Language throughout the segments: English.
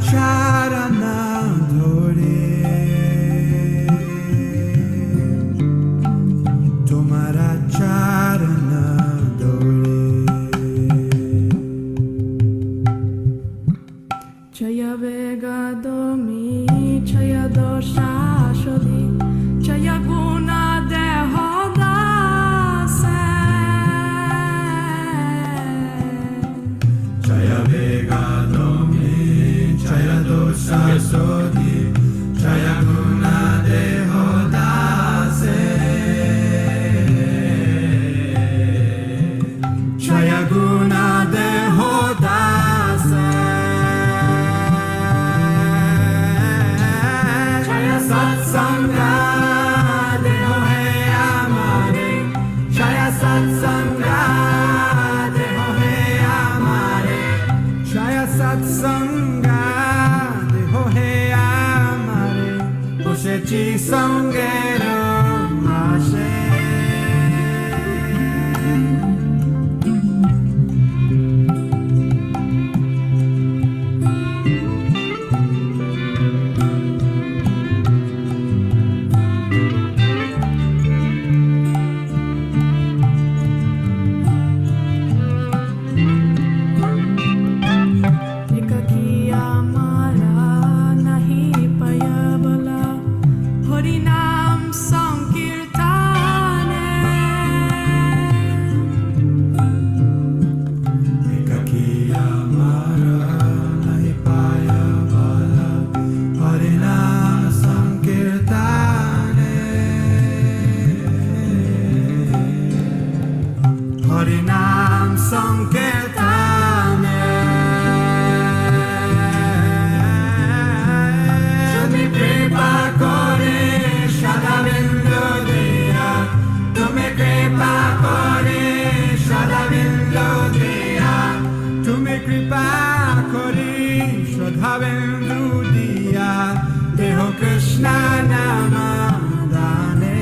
charana dhore, tomara charana dhore. Jaya vega domi, jaya dosha shodhi, jaya guna deho dase. Jaya vega domi, jaya dosha shodhi, jaya guna deho dase. Jaya guna deho dase. Jaya satsanga deho hai amare, jaya satsanga deho hai amare, jaya satsanga deho hai amare, boseci sangero ashe. Harinam Sankirtane, Tumi kripa kore Shadavindu diya, Tumi kripa kore Shadavindu diya, Tumi kripa kore Shadavindu diya, Deho Krishna namadane.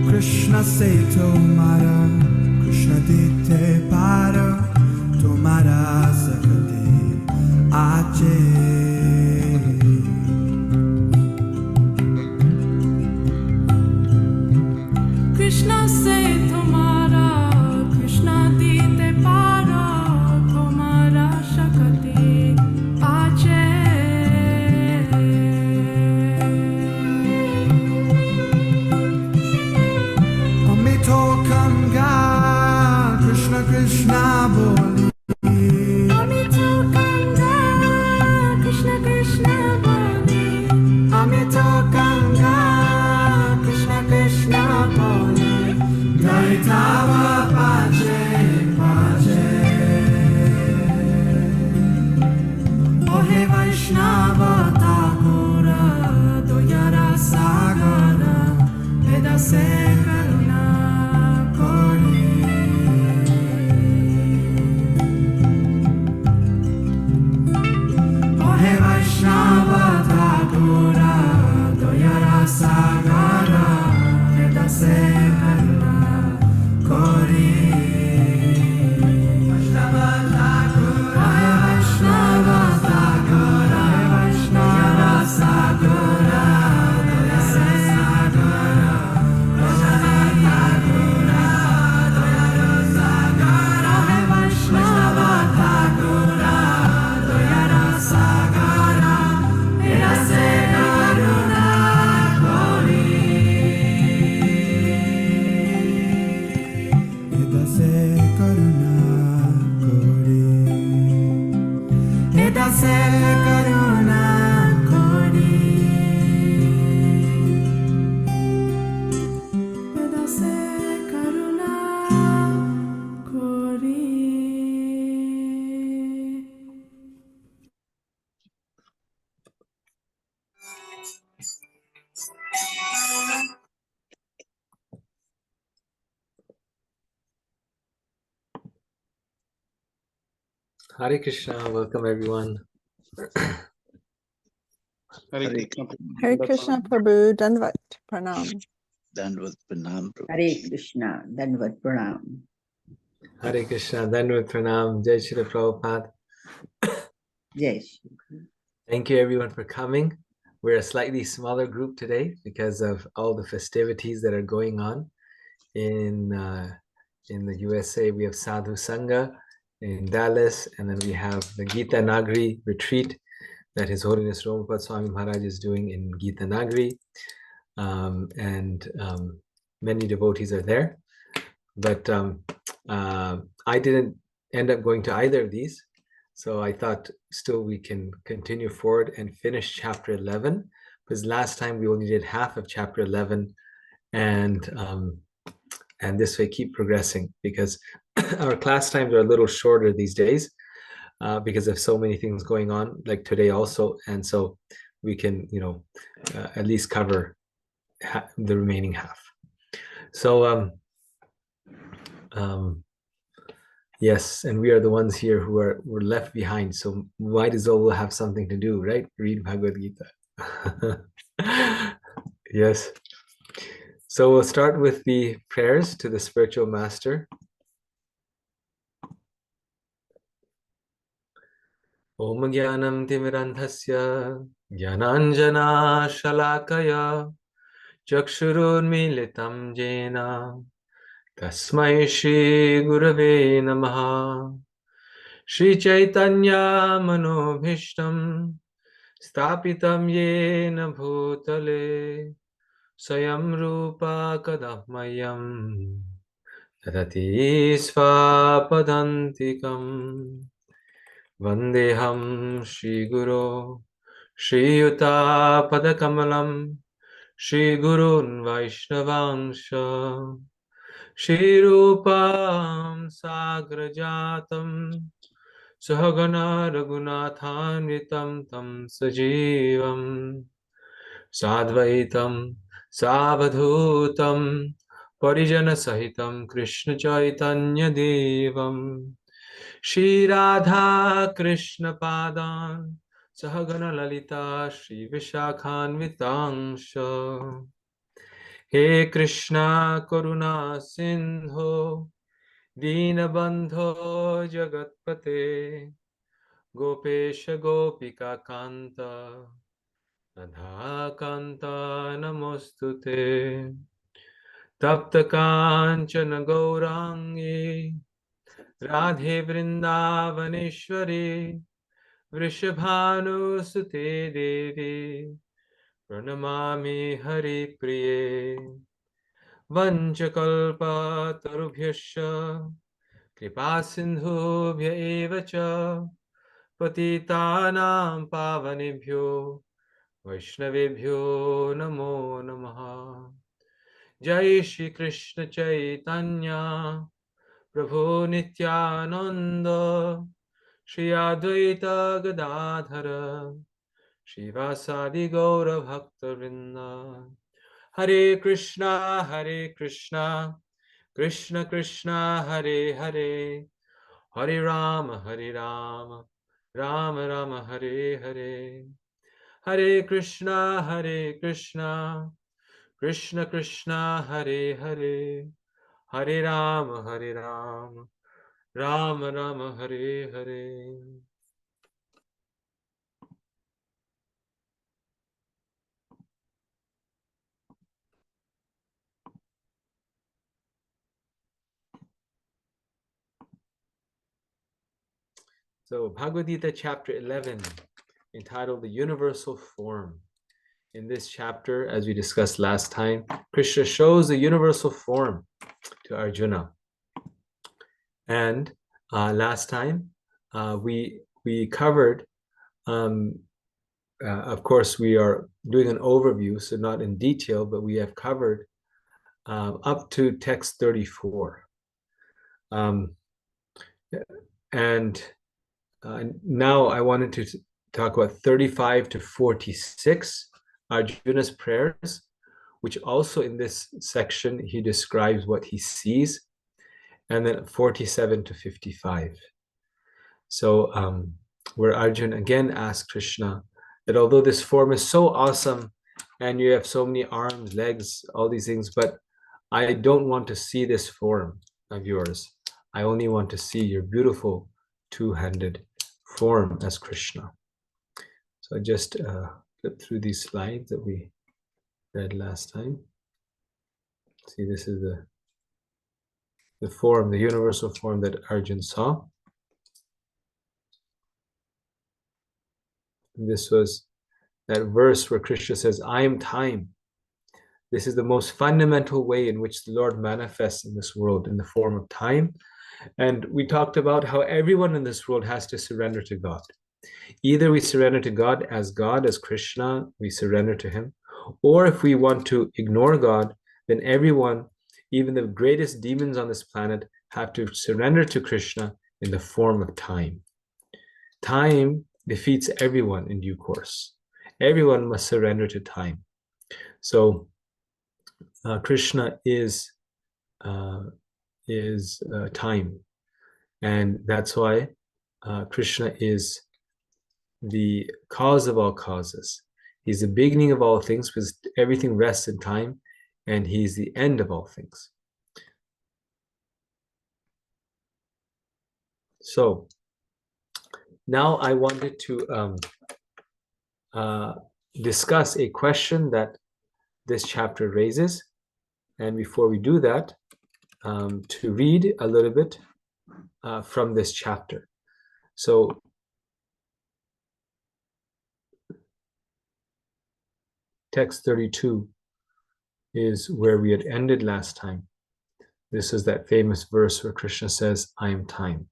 Krishna se tomara, Krishna dite para, tomara sakati ache. Krishna se tomara, Krishna dite para, tomara shakati ache. Amito Kanga, Krishna Krishna boli. Amito Kanga, Krishna Krishna boli. Amito Kanga, Krishna Krishna boli. Gaitava pache pache. Ohe Vaishnava Thakura, Doyara Sagara, Vedase Karuna Kori. Ohe Vaishnava Thakura, Doyara Sagara, Vedase Karuna Kori. Vaishnava Thakura, Vaishnava Thakura, Vaishnava Sagara, Vedase Sagara, se karuna kori. Hare Krishna, welcome everyone. Hare Krishna. Hare Krishna Prabhu, Dandavat Pranam. Dandavat Pranam. Hare Krishna, Dandavat Pranam. Hare Krishna, Dandavat Pranam, Jai Shri Prabhupada. Yes. Thank you everyone for coming. We're a slightly smaller group today because of all the festivities that are going on in the USA. We have Sadhu Sangha in Dallas, and then we have the Gita Nagari retreat that His Holiness Prabhupada Swami Maharaj is doing in Gita Nagari. Many devotees are there. But I didn't end up going to either of these. So I thought still we can continue forward and finish chapter 11, because last time we only did half of chapter 11, and this way keep progressing, because our class times are a little shorter these days because of so many things going on, like today also, and so we can, at least cover the remaining half. So yes, and we are the ones here who were left behind, so might as well have something to do, right? Read Bhagavad Gita. Yes. So we'll start with the prayers to the spiritual master. Om Jnanam Timirandhasya Jnananjana Shalakaya Chakshurunmilitam Jena Tasmai Shri Gurave Namaha. Shri Chaitanya Manobhishtam Stapitam Yena Bhutale Swayam Rupa Kadahmayam Tadati Svapadantikam Vandeham Shri Guru Shri Yuta Padakamalam Shri Gurun Vaishnavansha Shri Rupam Sagrajatam Sahagana Raghunathanvitam Tam Sajivam Sadvaitam Savadhutam Parijana Sahitam Krishna Chaitanya Devam Shri Radha Krishna Padan Sahagana Lalita Shri Vishakhanvitangsha. He Krishna Karuna Sindho Dinabandho Jagatpate Gopesha Gopika Kanta Radha Kanta Namostute Tapta Kanchana Gaurangi Radhe Vrindavaneshwari Vrishabhanu Sute Devi Pranamami Hari Priye Vanchakalpa Tarubhyascha Kripa Sindhubhya Eva Cha Patitanam Pavanebhyo Vaishnavebhyo Namo Namaha. Jai Shri Krishna Chaitanya Prabhu Nityananda Shri Advaita Gadadhara Shivasadi Gaura Bhakta Vrinda. Hare Krishna, Krishna Krishna, Hare Hare, Hare Rama, Rama Rama, Hare Hare. Hare Krishna, Krishna Krishna, Hare Hare, Hare Rama, Rama Rama, Hare Hare. So Bhagavad Gita chapter 11, entitled The Universal Form. In this chapter, as we discussed last time, Krishna shows the universal form to Arjuna. And last time, we covered, of course, we are doing an overview, so not in detail, but we have covered up to text 34. And now I wanted to talk about 35 to 46, Arjuna's prayers, which also in this section, he describes what he sees, and then 47 to 55. So where Arjuna again asks Krishna that although this form is so awesome, and you have so many arms, legs, all these things, but I don't want to see this form of yours. I only want to see your beautiful two-handed form as Krishna. So I just flip through these slides that we read last time. See, this is the form, the universal form that Arjuna saw. And this was that verse where Krishna says, I am time. This is the most fundamental way in which the Lord manifests in this world in the form of time. And we talked about how everyone in this world has to surrender to God. Either we surrender to God, as Krishna, we surrender to him. Or if we want to ignore God, then everyone, even the greatest demons on this planet, have to surrender to Krishna in the form of time. Time defeats everyone in due course. Everyone must surrender to time. So Krishna is time, and that's why Krishna is the cause of all causes. He's the beginning of all things because everything rests in time, and he's the end of all things. So now I wanted to discuss a question that this chapter raises. And before we do that, to read a little bit from this chapter. So text 32 is where we had ended last time. This is that famous verse where Krishna says, I am time.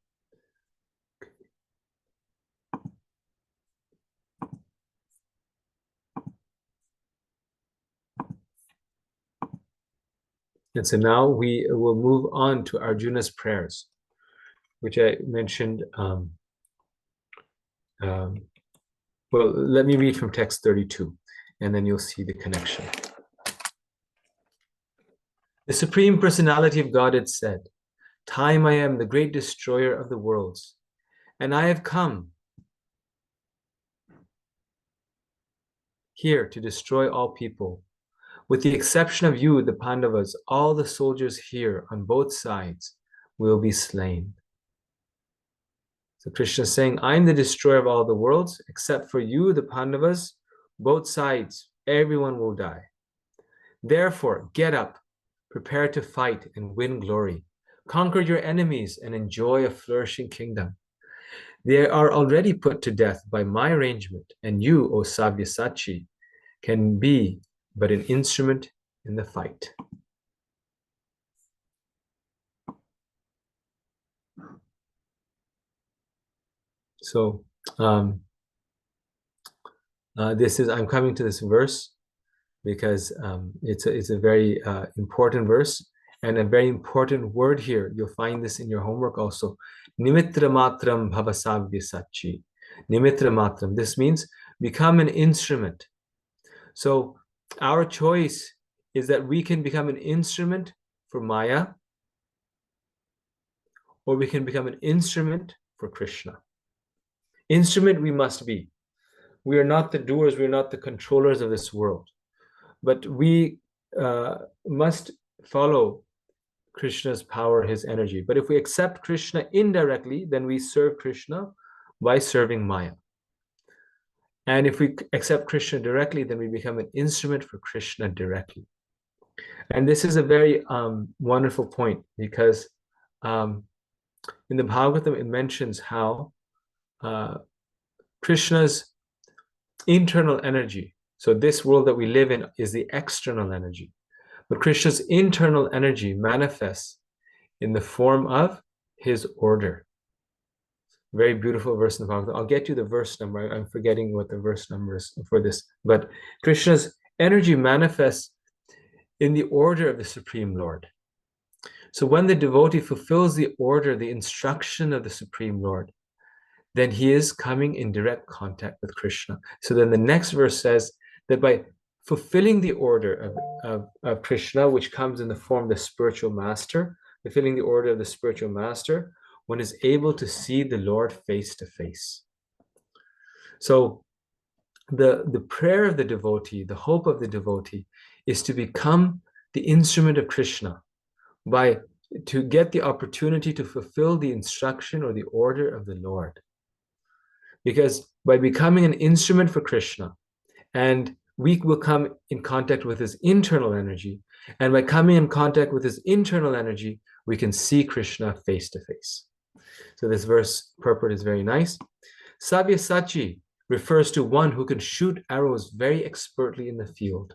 And so now we will move on to Arjuna's prayers, which I mentioned. Well, let me read from text 32, and then you'll see the connection. The Supreme Personality of Godhead said, Time I am the great destroyer of the worlds, and I have come here to destroy all people. With the exception of you, the Pandavas, all the soldiers here on both sides will be slain. So Krishna is saying, I'm the destroyer of all the worlds, except for you, the Pandavas, both sides, everyone will die. Therefore, get up, prepare to fight and win glory. Conquer your enemies and enjoy a flourishing kingdom. They are already put to death by my arrangement, and you, O Sabyasachi, can be but an instrument in the fight. So I'm coming to this verse because it's a very important verse and a very important word here. You'll find this in your homework also. Nimitra matram bhavasavyasachi. Nimitra matram. This means become an instrument. So our choice is that we can become an instrument for Maya, or we can become an instrument for Krishna. Instrument we must be. We are not the doers, we are not the controllers of this world. But we must follow Krishna's power, his energy. But if we accept Krishna indirectly, then we serve Krishna by serving Maya. And if we accept Krishna directly, then we become an instrument for Krishna directly. And this is a very wonderful point because in the Bhagavatam, it mentions how Krishna's internal energy, so this world that we live in is the external energy, but Krishna's internal energy manifests in the form of his order. Very beautiful verse in the Bhagavatam. I'll get you the verse number. I'm forgetting what the verse number is for this. But Krishna's energy manifests in the order of the Supreme Lord. So when the devotee fulfills the order, the instruction of the Supreme Lord, then he is coming in direct contact with Krishna. So then the next verse says that by fulfilling the order of Krishna, which comes in the form of the spiritual master, fulfilling the order of the spiritual master, one is able to see the Lord face to face. So the prayer of the devotee, the hope of the devotee, is to become the instrument of Krishna to get the opportunity to fulfill the instruction or the order of the Lord. Because by becoming an instrument for Krishna, and we will come in contact with his internal energy, and by coming in contact with his internal energy, we can see Krishna face to face. So this verse purport is very nice. Sabyasachi refers to one who can shoot arrows very expertly in the field.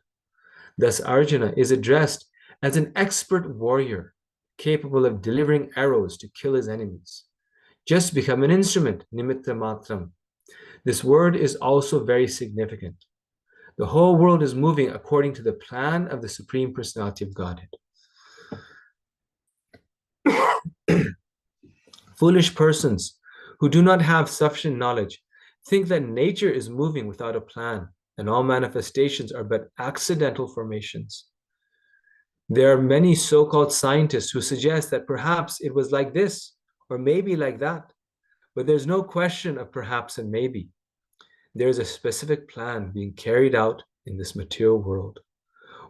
Thus, Arjuna is addressed as an expert warrior, capable of delivering arrows to kill his enemies. Just become an instrument, nimitta matram. This word is also very significant. The whole world is moving according to the plan of the Supreme Personality of Godhead. Foolish persons who do not have sufficient knowledge think that nature is moving without a plan, and all manifestations are but accidental formations. There are many so-called scientists who suggest that perhaps it was like this, or maybe like that, but there's no question of perhaps and maybe. There is a specific plan being carried out in this material world.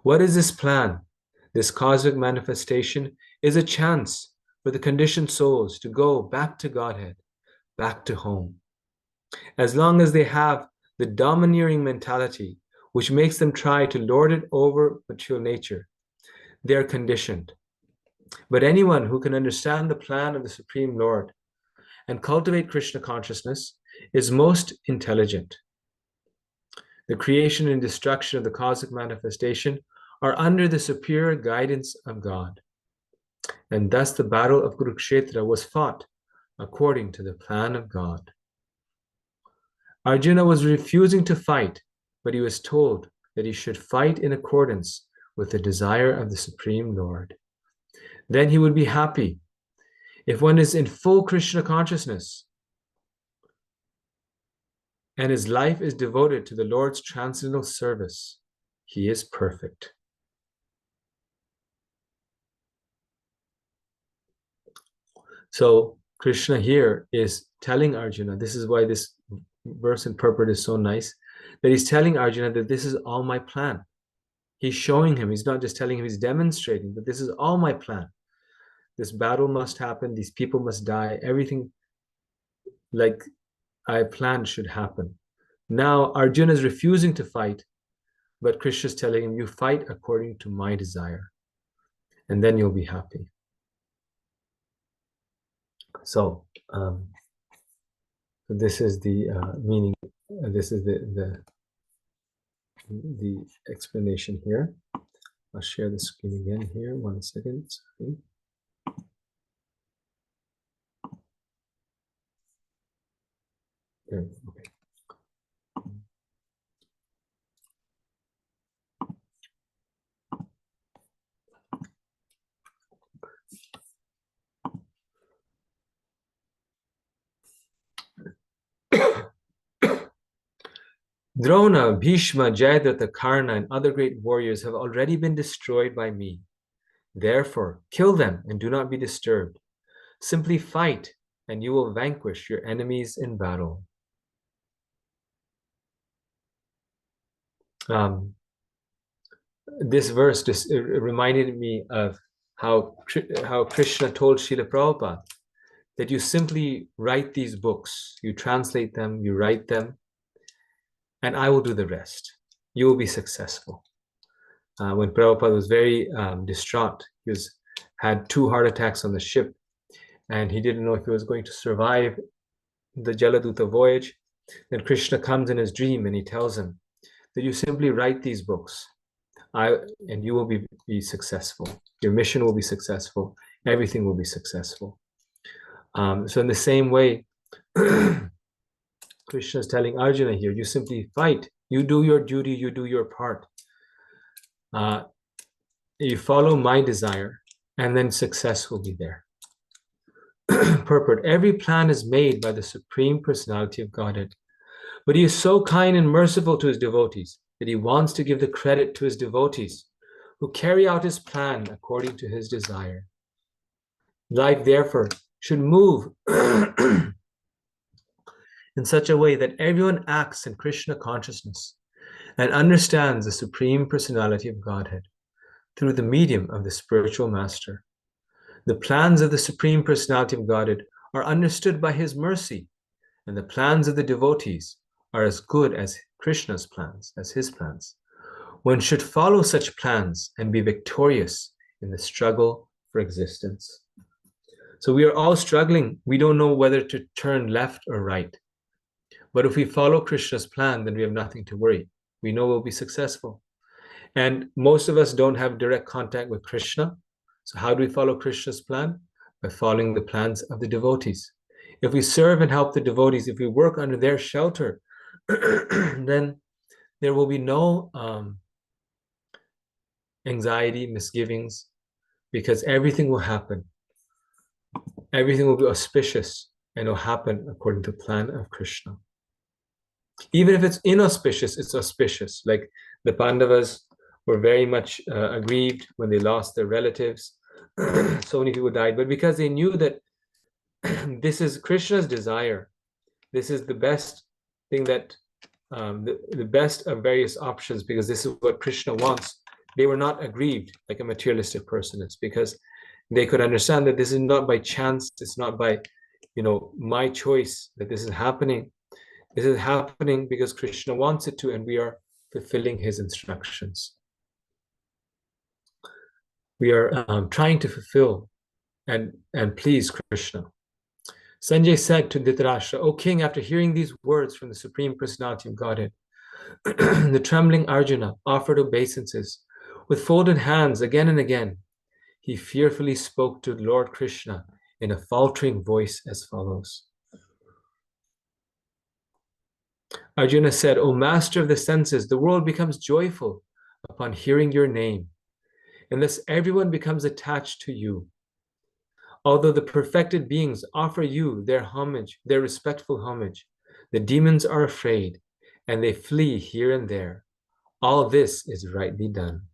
What is this plan? This cosmic manifestation is a chance for the conditioned souls to go back to Godhead, back to home. As long as they have the domineering mentality, which makes them try to lord it over material nature, they are conditioned. But anyone who can understand the plan of the Supreme Lord and cultivate Krishna consciousness is most intelligent. The creation and destruction of the cosmic manifestation are under the superior guidance of God. And thus the battle of Kurukshetra was fought according to the plan of God. Arjuna was refusing to fight, but he was told that he should fight in accordance with the desire of the Supreme Lord. Then he would be happy. If one is in full Krishna consciousness and his life is devoted to the Lord's transcendental service, he is perfect. So Krishna here is telling Arjuna, this is why this verse and purport is so nice, that he's telling Arjuna that this is all my plan. He's showing him, he's not just telling him, he's demonstrating that this is all my plan. This battle must happen, these people must die, everything like I planned should happen. Now Arjuna is refusing to fight, but Krishna is telling him, you fight according to my desire, and then you'll be happy. So this is the meaning, this is the explanation here. I'll share the screen again here, 1 second. Sorry. There, okay. Drona, Bhishma, Jayadratha, Karna, and other great warriors have already been destroyed by me. Therefore, kill them and do not be disturbed. Simply fight, and you will vanquish your enemies in battle. This verse just reminded me of how Krishna told Srila Prabhupada that you simply write these books, you translate them, you write them, and I will do the rest. You will be successful. When Prabhupada was very distraught, he had 2 heart attacks on the ship, and he didn't know if he was going to survive the Jaladuta voyage. Then Krishna comes in his dream and he tells him that you simply write these books, and you will be successful. Your mission will be successful. Everything will be successful. So in the same way, Krishna is telling Arjuna here, you simply fight. You do your duty, you do your part. you follow my desire, and then success will be there. Purport: every plan is made by the Supreme Personality of Godhead, but he is so kind and merciful to his devotees that he wants to give the credit to his devotees who carry out his plan according to his desire. Life, therefore, should move in such a way that everyone acts in Krishna consciousness and understands the Supreme Personality of Godhead through the medium of the spiritual master. The plans of the Supreme Personality of Godhead are understood by his mercy, and the plans of the devotees are as good as Krishna's plans, as his plans. One should follow such plans and be victorious in the struggle for existence. So we are all struggling. We don't know whether to turn left or right. But if we follow Krishna's plan, then we have nothing to worry. We know we'll be successful. And most of us don't have direct contact with Krishna. So how do we follow Krishna's plan? By following the plans of the devotees. If we serve and help the devotees, if we work under their shelter, then there will be no anxiety, misgivings, because everything will happen. Everything will be auspicious and will happen according to the plan of Krishna. Even if it's inauspicious, it's auspicious. Like the Pandavas were very much aggrieved when they lost their relatives. So many people died, but because they knew that this is Krishna's desire, this is the best thing that, the best of various options, because this is what Krishna wants, they were not aggrieved like a materialistic person is, because they could understand that this is not by chance, it's not by, my choice that this is happening. This is happening because Krishna wants it to, and we are fulfilling his instructions. We are trying to fulfill and please Krishna. Sanjay said to Dhritarashtra, "O king, after hearing these words from the Supreme Personality of Godhead, the trembling Arjuna offered obeisances with folded hands again and again. He fearfully spoke to Lord Krishna in a faltering voice as follows." Arjuna said, "O master of the senses, the world becomes joyful upon hearing your name, and thus everyone becomes attached to you. Although the perfected beings offer you their homage, their respectful homage, the demons are afraid, and they flee here and there. All this is rightly done."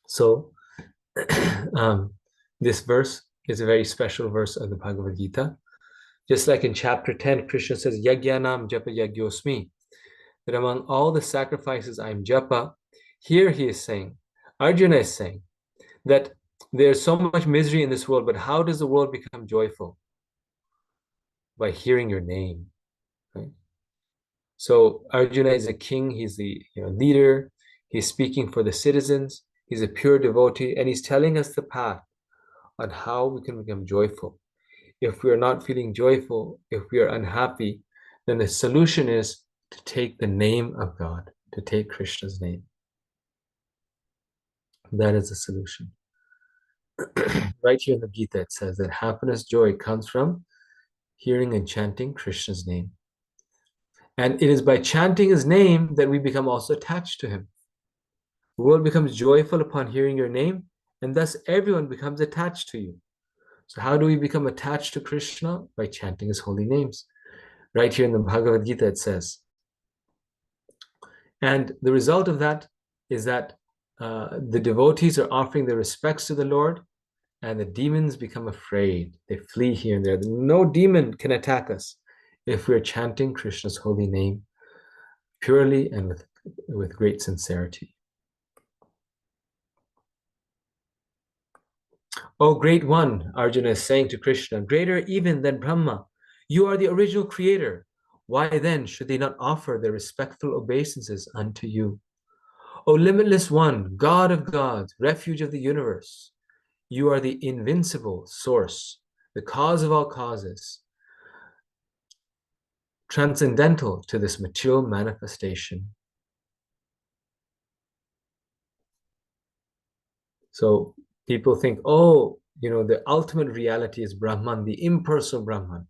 So, this verse is a very special verse of the Bhagavad Gita. Just like in chapter 10, Krishna says, "Yagyanam japa yagyosmi," that among all the sacrifices I am japa. Here he is saying, Arjuna is saying, that there's so much misery in this world, but how does the world become joyful? By hearing your name, right? So Arjuna is a king, he's the leader, he's speaking for the citizens, he's a pure devotee, and he's telling us the path on how we can become joyful. If we are not feeling joyful, if we are unhappy, then the solution is to take the name of God, to take Krishna's name. That is the solution. Right here in the Gita, it says that happiness, joy comes from hearing and chanting Krishna's name. And it is by chanting his name that we become also attached to him. The world becomes joyful upon hearing your name, and thus everyone becomes attached to you. So how do we become attached to Krishna? By chanting his holy names. Right here in the Bhagavad Gita, it says. And the result of that is that the devotees are offering their respects to the Lord, and the demons become afraid. They flee here and there. No demon can attack us if we're chanting Krishna's holy name purely and with great sincerity. "O great one," Arjuna is saying to Krishna, "greater even than Brahma, you are the original creator. Why then should they not offer their respectful obeisances unto you? O limitless one, God of gods, refuge of the universe, you are the invincible source, the cause of all causes, transcendental to this material manifestation." So people think, the ultimate reality is Brahman, the impersonal Brahman.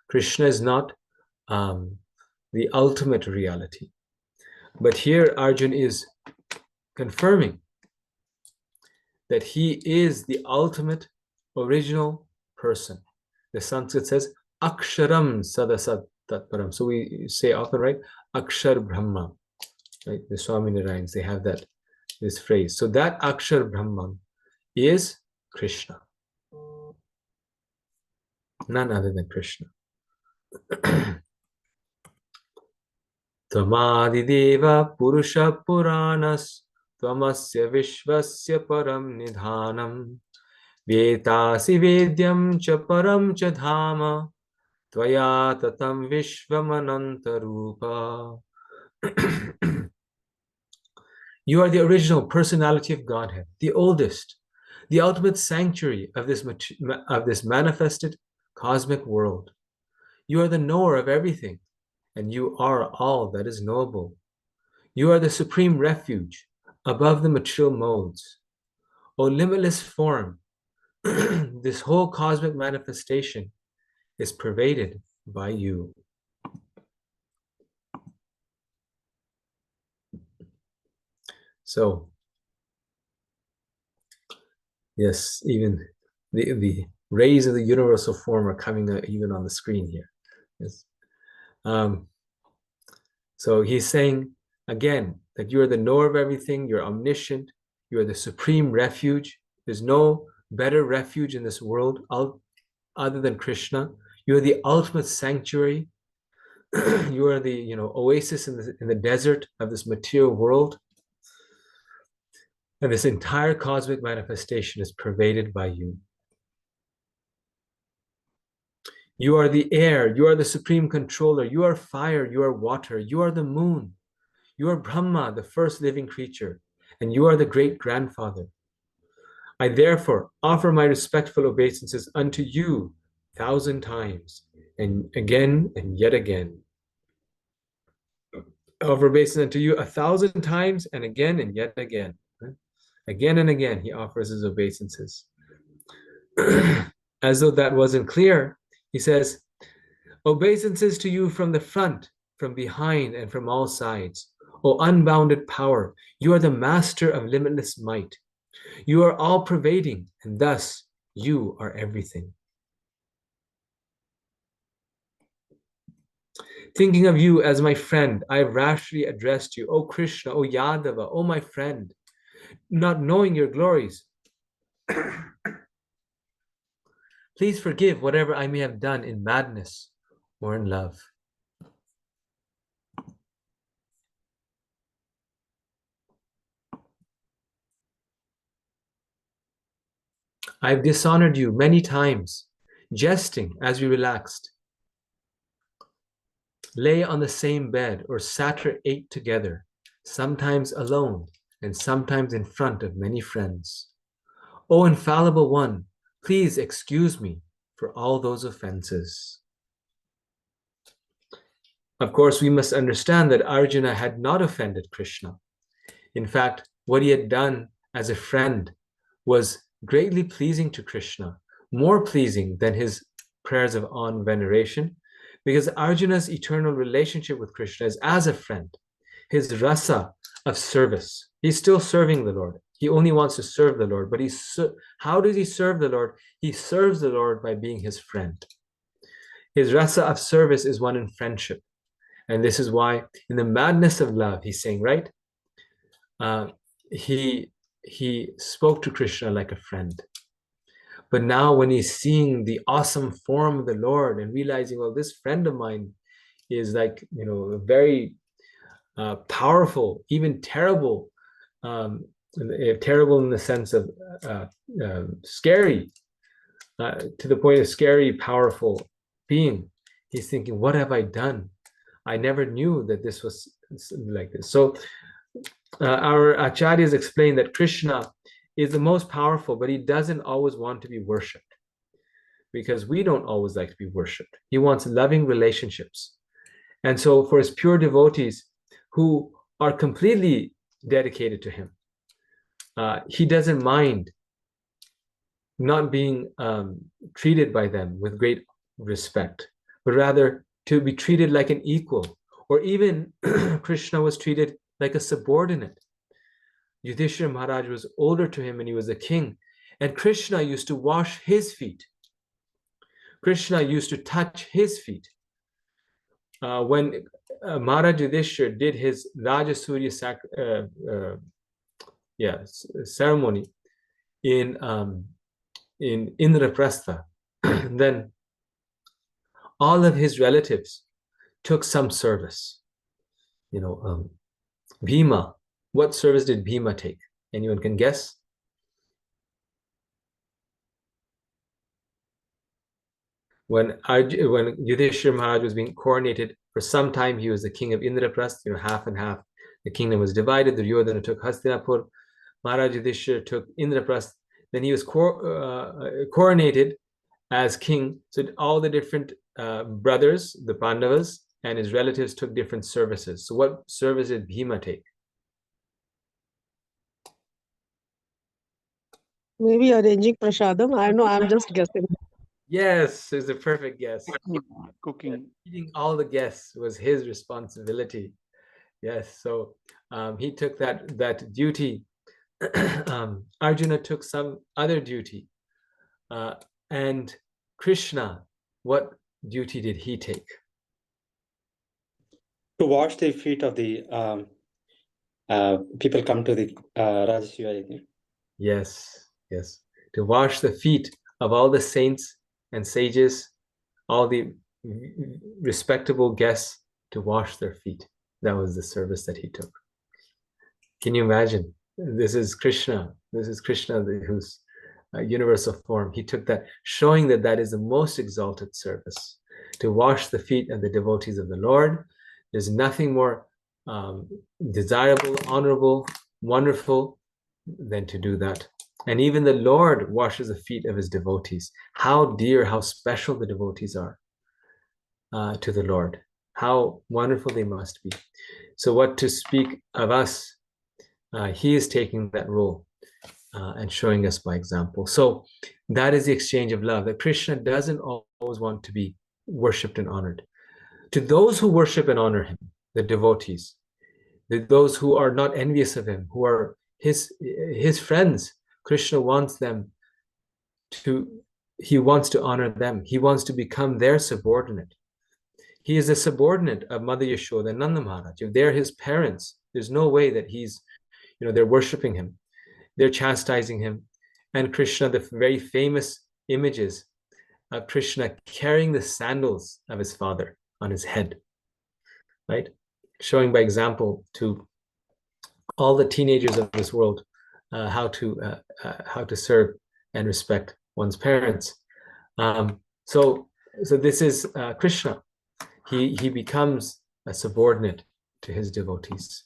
Krishna is not the ultimate reality. But here Arjuna is confirming that he is the ultimate original person. The Sanskrit says Aksharam Sadasat Tatparam. So we say often, right? Akshar Brahma. Right? The Swami Narayans, they have this phrase. So that Akshar Brahman is Krishna. None other than Krishna. Tvamadideva Purusha Puranas Tvamasya Vishvasya Param Nidhanam Vyetasi Vedyam Cha Param Cha Dhama Tvaya Tatam Vishvamananta Rupa. You are the original personality of Godhead, the oldest, the ultimate sanctuary of this manifested cosmic world. You are the knower of everything, and you are all that is knowable. You are the supreme refuge above the material modes. O limitless form, this whole cosmic manifestation is pervaded by you. So, yes, even the rays of the universal form are coming out even on the screen here. Yes. So he's saying again that you are the knower of everything, you're omniscient, you are the supreme refuge. There's no better refuge in this world other than Krishna. You are the ultimate sanctuary. You are the oasis in the desert of this material world. And this entire cosmic manifestation is pervaded by you. You are the air, you are the supreme controller, you are fire, you are water, you are the moon, you are Brahma, the first living creature, and you are the great grandfather. I therefore offer my respectful obeisances unto you 1,000 times, and again and yet again. I offer obeisance unto you 1,000 times, and yet again. Again and again, he offers his obeisances. As though that wasn't clear, he says, obeisances to you from the front, from behind, and from all sides. O unbounded power, you are the master of limitless might. You are all pervading, and thus you are everything. Thinking of you as my friend, I have rashly addressed you, O Krishna, O Yadava, O my friend, not knowing your glories. Please forgive whatever I may have done in madness or in love. I have dishonored you many times, jesting as we relaxed, lay on the same bed, or sat or ate together, sometimes alone and sometimes in front of many friends. O infallible one, please excuse me for all those offenses. Of course, we must understand that Arjuna had not offended Krishna. In fact, what he had done as a friend was greatly pleasing to Krishna, more pleasing than his prayers of awe and veneration, because Arjuna's eternal relationship with Krishna is as a friend, his rasa of service. He's still serving the Lord. He only wants to serve the Lord, but how does he serve the Lord? He serves the Lord by being his friend. His rasa of service is one in friendship. And this is why in the madness of love, he's saying, right? He spoke to Krishna like a friend. But now when he's seeing the awesome form of the Lord and realizing, well, this friend of mine is like, very powerful, even terrible, terrible in the sense of scary, to the point of scary, powerful being. He's thinking, what have I done? I never knew that this was like this. So our acharyas explain that Krishna is the most powerful, but he doesn't always want to be worshipped, because we don't always like to be worshipped. He wants loving relationships. And so for his pure devotees who are completely dedicated to him, he doesn't mind not being treated by them with great respect, but rather to be treated like an equal, or even Krishna was treated like a subordinate. Yudhishthira Maharaj was older to him and he was a king. And Krishna used to wash his feet. Krishna used to touch his feet. When Maharaj Yudhishthira did his Rajasurya ceremony in Indraprastha, then all of his relatives took some service. Bhima, what service did Bhima take? Anyone can guess? When Yudhishthira Maharaj was being coronated, for some time he was the king of Indraprastha, half and half. The kingdom was divided. Duryodhana took Hastinapur, Maharaj Yudhishthira took Indraprastha. Then he was coronated as king. So all the different brothers, the Pandavas, and his relatives took different services. So what service did Bhima take? Maybe arranging prasadam. I know, I'm just guessing. Yes, it's a perfect guess. Cooking. Feeding all the guests was his responsibility. Yes, so he took that duty. Arjuna took some other duty. And Krishna, what duty did he take? To wash the feet of the people come to the Rajasuya. Yes. To wash the feet of all the saints and sages, all the respectable guests, to wash their feet. That was the service that he took. Can you imagine? This is Krishna. Who's a universal form. He took that, showing that is the most exalted service, to wash the feet of the devotees of the Lord. There's nothing more desirable, honorable, wonderful than to do that. And even the Lord washes the feet of his devotees. How dear, how special the devotees are to the Lord. How wonderful they must be. So what to speak of us, he is taking that role and showing us by example. So that is the exchange of love, that Krishna doesn't always want to be worshipped and honored. To those who worship and honor him, the devotees, those who are not envious of him, who are his friends, Krishna wants them he wants to honor them. He wants to become their subordinate. He is a subordinate of Mother Yashoda and Nanda Maharaj. If they're his parents, there's no way that they're worshiping him. They're chastising him. And Krishna, the very famous images of Krishna carrying the sandals of his father on his head, right? Showing by example to all the teenagers of this world how to serve and respect one's parents. So this is Krishna. He becomes a subordinate to his devotees.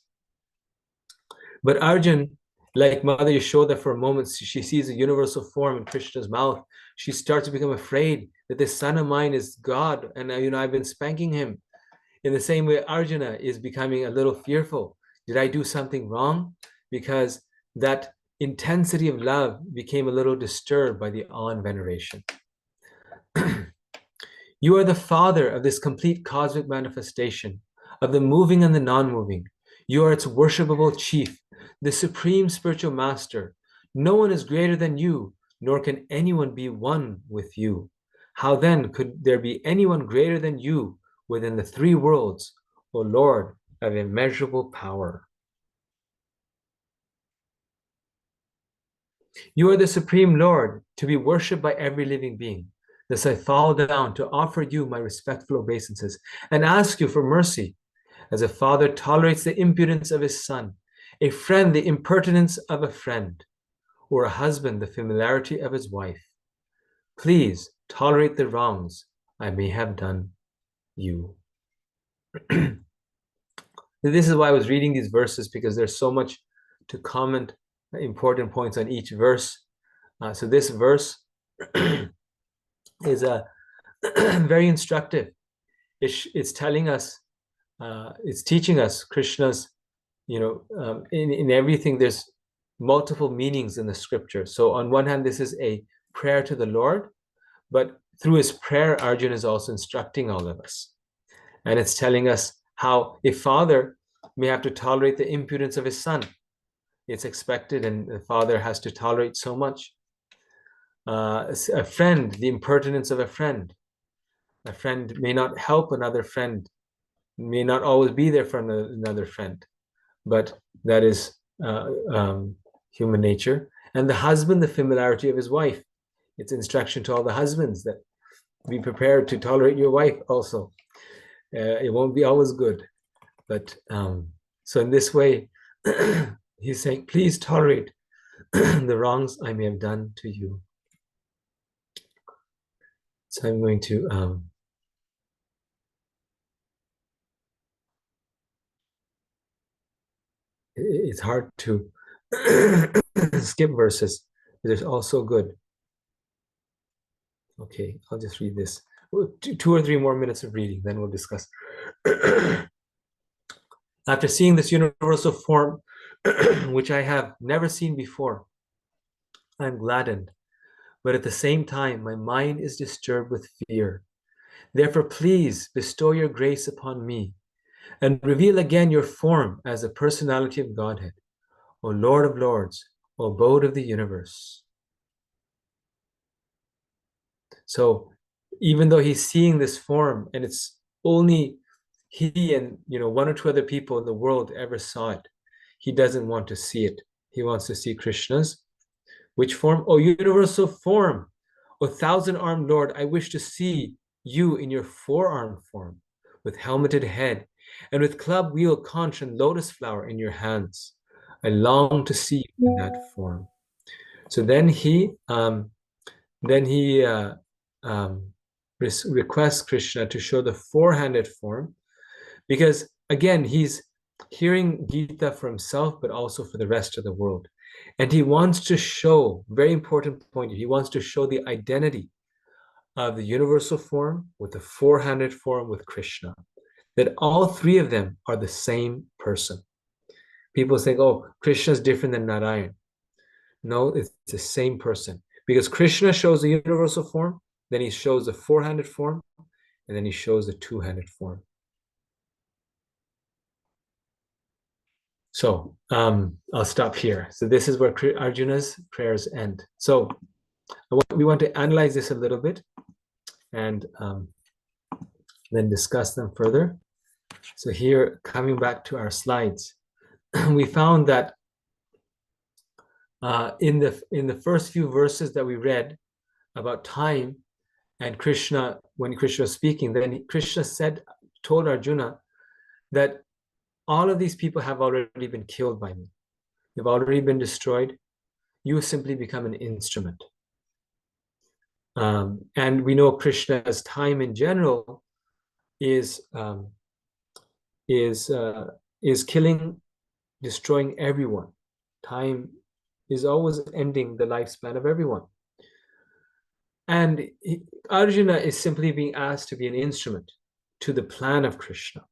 But Arjun, like Mother Yashoda, for a moment, she sees a universal form in Krishna's mouth. She starts to become afraid that this son of mine is God, and I've been spanking him. In the same way, Arjuna is becoming a little fearful. Did I do something wrong? Because that intensity of love became a little disturbed by the awe and veneration. You are the father of this complete cosmic manifestation, of the moving and the non-moving. You are its worshipable chief, the supreme spiritual master. No one is greater than you, nor can anyone be one with you. How then could there be anyone greater than you within the three worlds, O Lord of immeasurable power? You are the supreme Lord, to be worshipped by every living being. Thus I fall down to offer you my respectful obeisances and ask you for mercy. As a father tolerates the impudence of his son, a friend the impertinence of a friend, or a husband the familiarity of his wife, please tolerate the wrongs I may have done you. This is why I was reading these verses, because there's so much to comment, important points on each verse. So this verse is very instructive. It's telling us, it's teaching us Krishna's, in everything there's multiple meanings in the scripture. So on one hand, this is a prayer to the Lord, but through his prayer, Arjuna is also instructing all of us. And it's telling us how a father may have to tolerate the impudence of his son. it's expected, and the father has to tolerate so much. A friend, the impertinence of a friend. A friend may not help another friend, may not always be there for another friend, but that is human nature. And the husband, the familiarity of his wife. It's instruction to all the husbands that be prepared to tolerate your wife also. It won't be always good, but so in this way, he's saying, please tolerate the wrongs I may have done to you. So I'm going to it's hard to skip verses. They're all so good. Okay, I'll just read this. 2 or 3 more minutes of reading, then we'll discuss. After seeing this universal form, which I have never seen before, I am gladdened, but at the same time, my mind is disturbed with fear. Therefore, please bestow your grace upon me and reveal again your form as the personality of Godhead, O Lord of Lords, O abode of the universe. So even though he's seeing this form, and it's only he and 1 or 2 other people in the world ever saw it, he doesn't want to see it. He wants to see Krishna's which form? O universal form, O 1,000-armed Lord, I wish to see you in your 4-armed form, with helmeted head, and with club, wheel, conch, and lotus flower in your hands. I long to see you in that form. So then he requests Krishna to show the 4-handed form, because again, he's hearing Gita for himself, but also for the rest of the world. And he wants to show, very important point, he wants to show the identity of the universal form with the 4-handed form with Krishna, that all 3 of them are the same person. People think, oh, Krishna is different than Narayan. No, it's the same person, because Krishna shows the universal form, then he shows the 4-handed form, and then he shows the 2-handed form. So I'll stop here. So this is where Arjuna's prayers end. So we want to analyze this a little bit and then discuss them further. So here, coming back to our slides, we found that in the first few verses that we read about time and Krishna, when Krishna was speaking, then Krishna told Arjuna that all of these people have already been killed by me. They've already been destroyed. You simply become an instrument. And we know Krishna's time in general is killing, destroying everyone. Time is always ending the lifespan of everyone. And Arjuna is simply being asked to be an instrument to the plan of Krishna.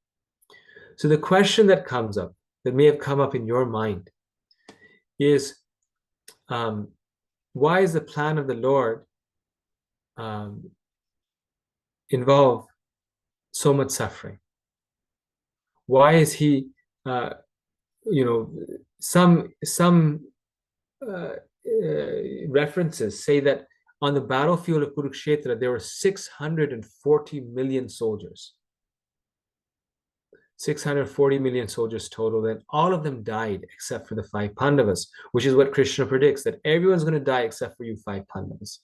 So the question that comes up, that may have come up in your mind, is why is the plan of the Lord involve so much suffering? Why is he, some references say that on the battlefield of Kurukshetra, there were 640 million soldiers. 640 million soldiers total, and all of them died except for the 5 Pandavas, which is what Krishna predicts, that everyone's going to die except for you 5 Pandavas.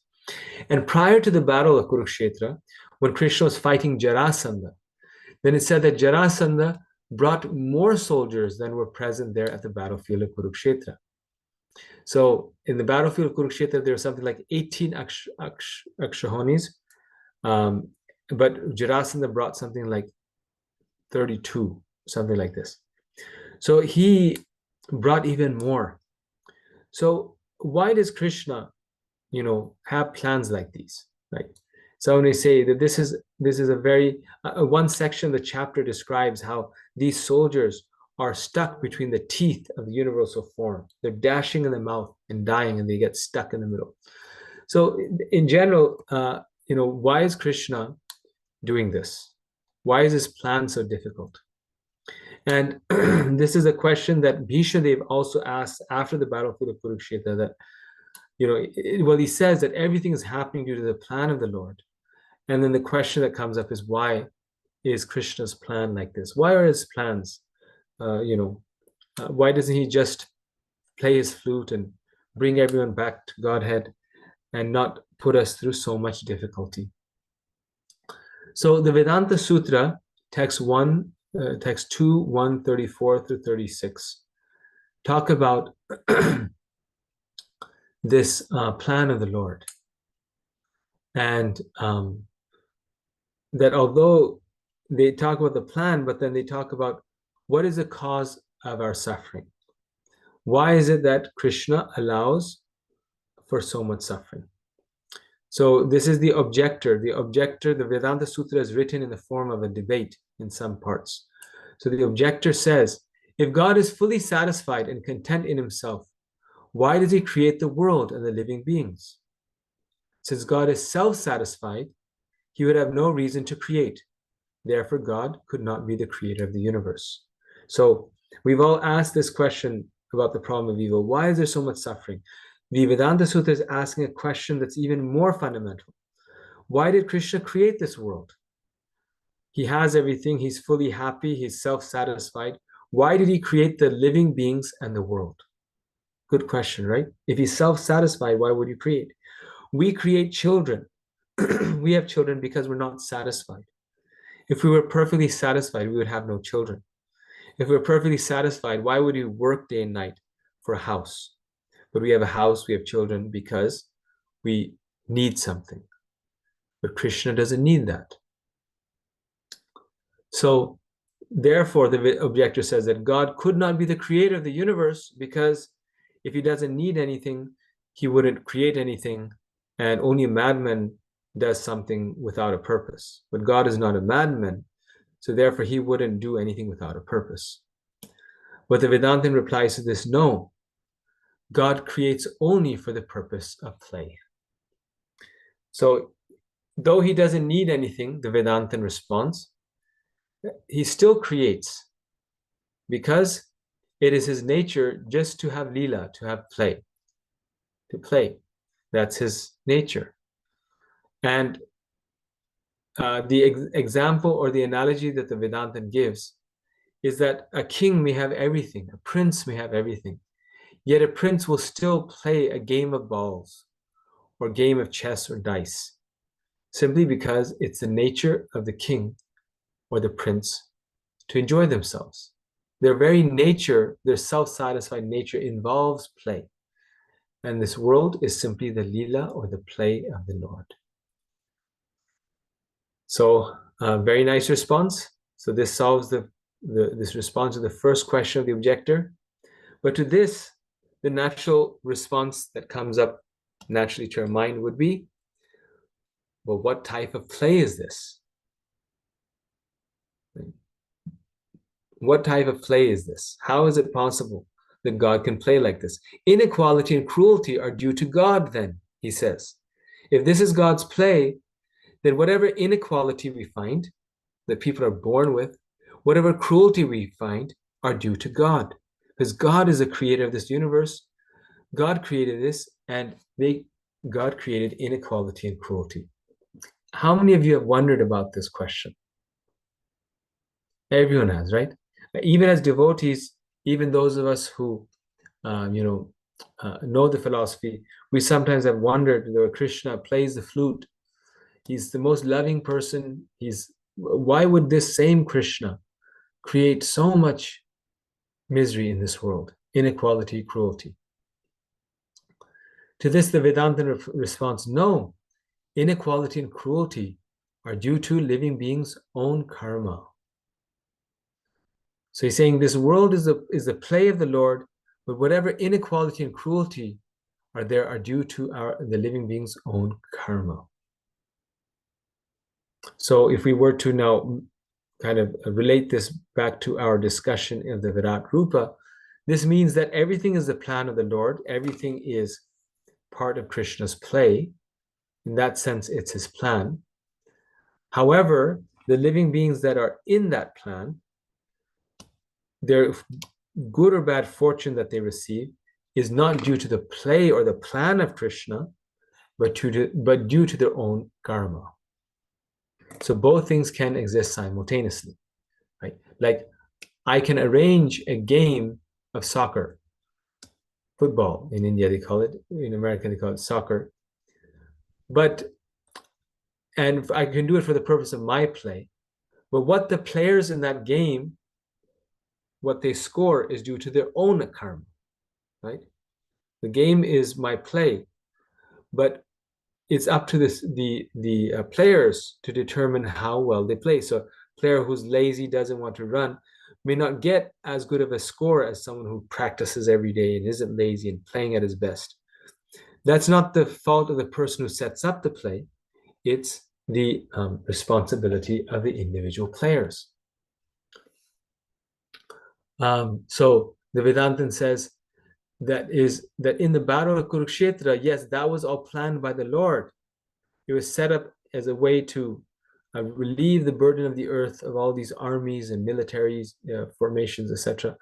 And prior to the battle of Kurukshetra, when Krishna was fighting Jarasandha, then it said that Jarasandha brought more soldiers than were present there at the battlefield of Kurukshetra. So in the battlefield of Kurukshetra, there was something like 18 Akshahonis, but Jarasandha brought something like 32, something like this. So he brought even more. So why does Krishna, have plans like these, right? So when we say that this is a very one section of the chapter describes how these soldiers are stuck between the teeth of the universal form. They're dashing in the mouth and dying, and they get stuck in the middle. So in general, why is Krishna doing this? Why is his plan so difficult? And this is a question that Bhishmadev also asked after the battlefield of Kurukshetra, that, well, he says that everything is happening due to the plan of the Lord. And then the question that comes up is, why is Krishna's plan like this? Why are his plans, why doesn't he just play his flute and bring everyone back to Godhead and not put us through so much difficulty? So the Vedanta Sutra, text 2, 134 through 36, talk about this plan of the Lord. And that although they talk about the plan, but then they talk about what is the cause of our suffering. Why is it that Krishna allows for so much suffering? So this is the objector. The Vedanta Sutra is written in the form of a debate in some parts. So the objector says, if God is fully satisfied and content in himself, why does he create the world and the living beings? Since God is self-satisfied, he would have no reason to create. Therefore, God could not be the creator of the universe. So we've all asked this question about the problem of evil. Why is there so much suffering? The Vedanta Sutra is asking a question that's even more fundamental. Why did Krishna create this world? He has everything. He's fully happy. He's self-satisfied. Why did he create the living beings and the world? Good question, right? If he's self-satisfied, why would he create? We create children. We have children because we're not satisfied. If we were perfectly satisfied, we would have no children. If we were perfectly satisfied, why would we work day and night for a house? But we have a house, we have children because we need something. But Krishna doesn't need that. So therefore, the objector says that God could not be the creator of the universe, because if he doesn't need anything, he wouldn't create anything, and only a madman does something without a purpose. But God is not a madman, so therefore he wouldn't do anything without a purpose. But the Vedantin replies to this, no, God creates only for the purpose of play. So though he doesn't need anything, the Vedantin responds, he still creates because it is his nature just to have lila, to have play, to play. That's his nature. And the example or the analogy that the Vedantin gives is that a king may have everything, a prince may have everything, yet a prince will still play a game of balls or game of chess or dice, simply because it's the nature of the king or the prince to enjoy themselves. Their very nature, their self-satisfied nature, involves play. And this world is simply the lila or the play of the Lord. So very nice response. So this solves this response to the first question of the objector. But to this, the natural response that comes up naturally to our mind would be, well, what type of play is this? What type of play is this? How is it possible that God can play like this? Inequality and cruelty are due to God, then, he says. If this is God's play, then whatever inequality we find that people are born with, whatever cruelty we find, are due to God. Because God is the creator of this universe. God created this, and God created inequality and cruelty. How many of you have wondered about this question? Everyone has, right? Even as devotees, even those of us who know the philosophy, we sometimes have wondered, Krishna plays the flute. He's the most loving person. Why would this same Krishna create so much misery in this world? Inequality, cruelty. To this, the Vedantin responds, no, inequality and cruelty are due to living beings' own karma. So he's saying this world is the play of the Lord, but whatever inequality and cruelty are there are due to the living being's own karma. So if we were to now kind of relate this back to our discussion of the Virat Rupa, this means that everything is the plan of the Lord. Everything is part of Krishna's play. In that sense, it's his plan. However, the living beings that are in that plan their good or bad fortune that they receive is not due to the play or the plan of Krishna, but due to their own karma. So both things can exist simultaneously, right? Like I can arrange a game of soccer, football in India they call it, in America they call it soccer, and I can do it for the purpose of my play. But what the players in that game, what they score is due to their own karma, right? The game is my play, but it's up to the players to determine how well they play. So a player who's lazy, doesn't want to run, may not get as good of a score as someone who practices every day and isn't lazy and playing at his best. That's not the fault of the person who sets up the play. It's the responsibility of the individual players. So the Vedantin says that in the battle of Kurukshetra, yes, that was all planned by the Lord. It was set up as a way to relieve the burden of the earth of all these armies and military formations, etc.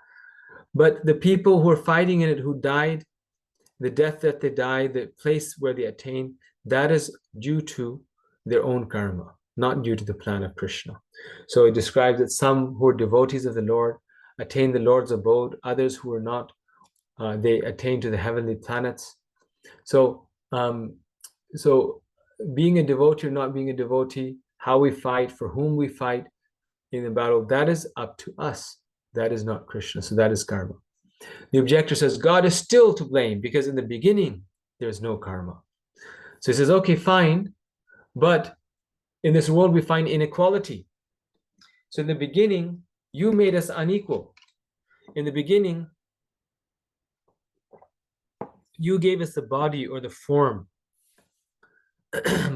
But the people who were fighting in it, who died, the death that they died, the place where they attained, that is due to their own karma, not due to the plan of Krishna. So it describes that some who are devotees of the Lord attain the Lord's abode, others who are not, they attain to the heavenly planets. So, so being a devotee or not being a devotee, how we fight, for whom we fight in the battle, that is up to us. That is not Krishna. So that is karma. The objector says God is still to blame because in the beginning there's no karma. So he says, okay, fine, but in this world we find inequality. So in the beginning, you made us unequal. In the beginning, you gave us the body or the form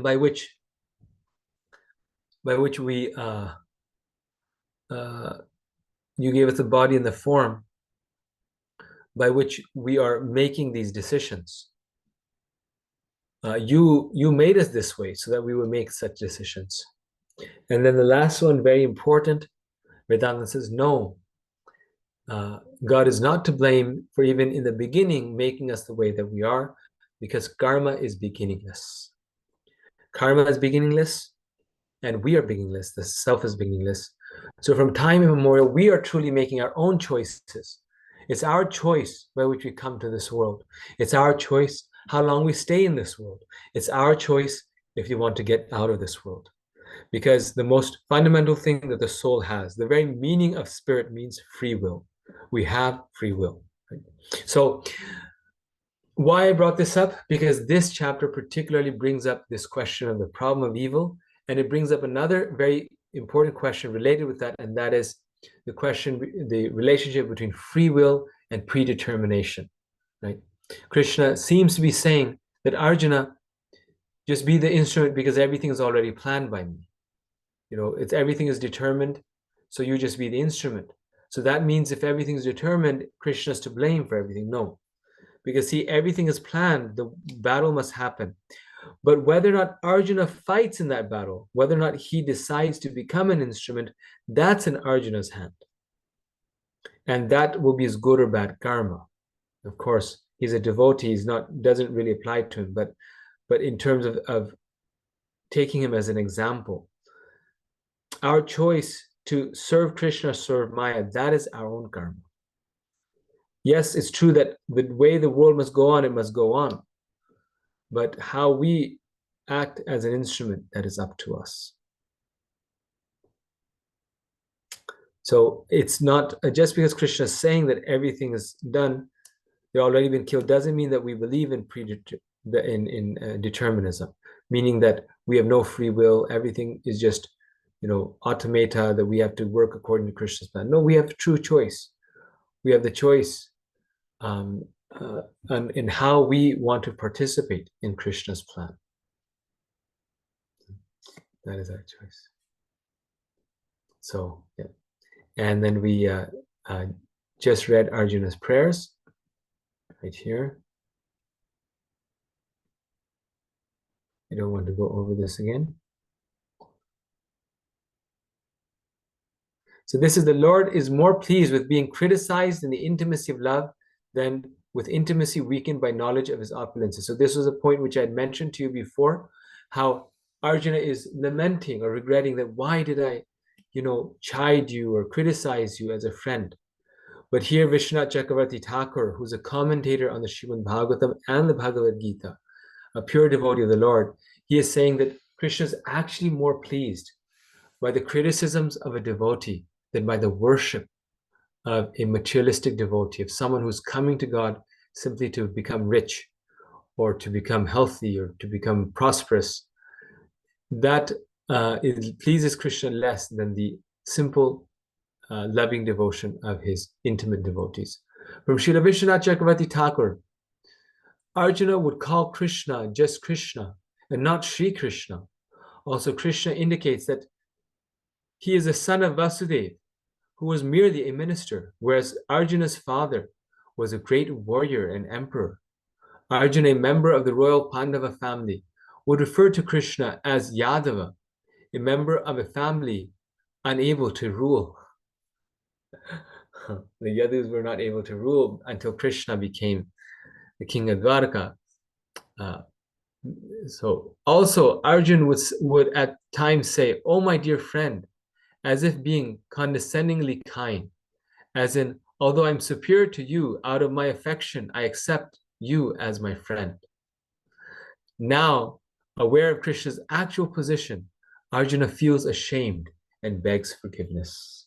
by which we you gave us the body and the form by which we are making these decisions. You made us this way so that we would make such decisions. And then the last one, very important, Vedanta says, no, God is not to blame for even in the beginning making us the way that we are, because karma is beginningless. Karma is beginningless, and we are beginningless. The self is beginningless. So from time immemorial, we are truly making our own choices. It's our choice by which we come to this world. It's our choice how long we stay in this world. It's our choice if you want to get out of this world. Because the most fundamental thing that the soul has, the very meaning of spirit means free will. We have free will. Right? So why I brought this up? Because this chapter particularly brings up this question of the problem of evil, and it brings up another very important question related with that, and that is the question, the relationship between free will and predetermination, right? Krishna seems to be saying that Arjuna, just be the instrument because everything is already planned by me. You know, everything is determined, so you just be the instrument. So that means if everything is determined, Krishna is to blame for everything. No, because see, everything is planned. The battle must happen. But whether or not Arjuna fights in that battle, whether or not he decides to become an instrument, that's in Arjuna's hand. And that will be his good or bad karma. Of course, he's a devotee, doesn't really apply to him, but in terms of taking him as an example, our choice to serve Krishna, serve Maya, that is our own karma. Yes, it's true that the way the world must go on, it must go on. But how we act as an instrument, that is up to us. So it's not just because Krishna is saying that everything is done, they've already been killed, doesn't mean that we believe in determinism, meaning that we have no free will, everything is just, automata, that we have to work according to Krishna's plan. No, we have true choice. We have the choice in how we want to participate in Krishna's plan. That is our choice. So, yeah. And then we just read Arjuna's prayers right here. I don't want to go over this again. So this is the Lord is more pleased with being criticized in the intimacy of love than with intimacy weakened by knowledge of his opulences. So this was a point which I had mentioned to you before, how Arjuna is lamenting or regretting that why did I, chide you or criticize you as a friend? But here Vishwanath Chakravarti Thakur, who's a commentator on the Srimad Bhagavatam and the Bhagavad Gita, a pure devotee of the Lord, he is saying that Krishna is actually more pleased by the criticisms of a devotee than by the worship of a materialistic devotee, of someone who's coming to God simply to become rich or to become healthy or to become prosperous. That it pleases Krishna less than the simple loving devotion of his intimate devotees. From Srila Vishwanath Chakravarti Thakur, Arjuna would call Krishna just Krishna and not Sri Krishna. Also, Krishna indicates that he is a son of Vasudeva, who was merely a minister, whereas Arjuna's father was a great warrior and emperor. Arjuna, a member of the royal Pandava family, would refer to Krishna as Yadava, a member of a family unable to rule. The Yadus were not able to rule until Krishna became the king of Dwarka. So also Arjun would at times say, "Oh, my dear friend," as if being condescendingly kind, as in, although I'm superior to you, out of my affection, I accept you as my friend. Now, aware of Krishna's actual position, Arjuna feels ashamed and begs forgiveness.